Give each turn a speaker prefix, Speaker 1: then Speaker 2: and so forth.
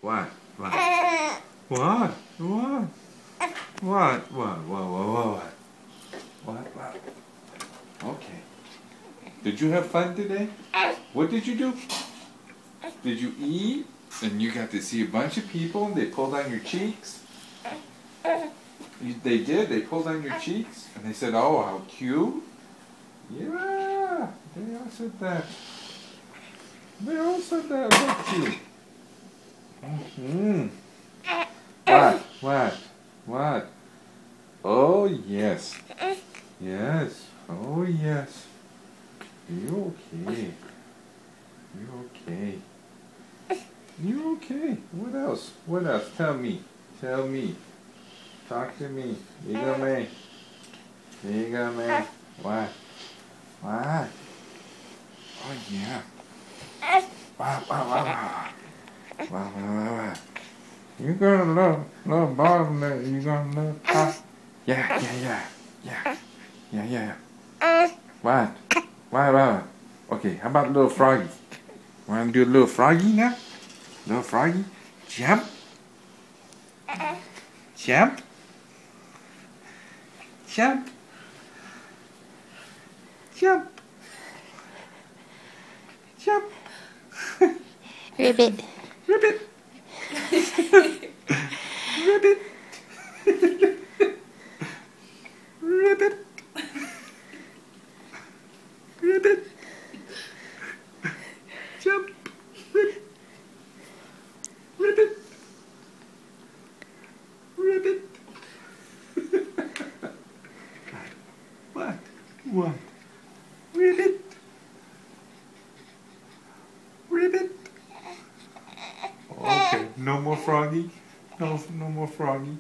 Speaker 1: What? What? What? What? What? What? What? Okay. Did you have fun today? What did you do? Did you eat? And you got to see a bunch of people and they pulled on your cheeks? They did? They pulled on your cheeks? And they said, oh, how cute? Yeah, they all said that. They all said that. How cute. Mm-hmm. What? Oh, yes. Yes. Oh, yes. You okay? You okay? You okay? What else? What else? Tell me. Tell me. Talk to me. Dígame. Dígame. What? What? Oh, yeah. Wow. You got a little bottom there. You got a little top. Yeah. What? Okay, how about a little froggy? Want to do a little froggy now? Little froggy? Jump. Jump. Jump. Jump. Jump.
Speaker 2: Ribbit.
Speaker 1: Ribbit. Ribbit. Ribbit. Ribbit. Jump. Ribbit. Ribbit. Ribbit. What? Ribbit. Ribbit. Okay, no more froggy. No more froggy.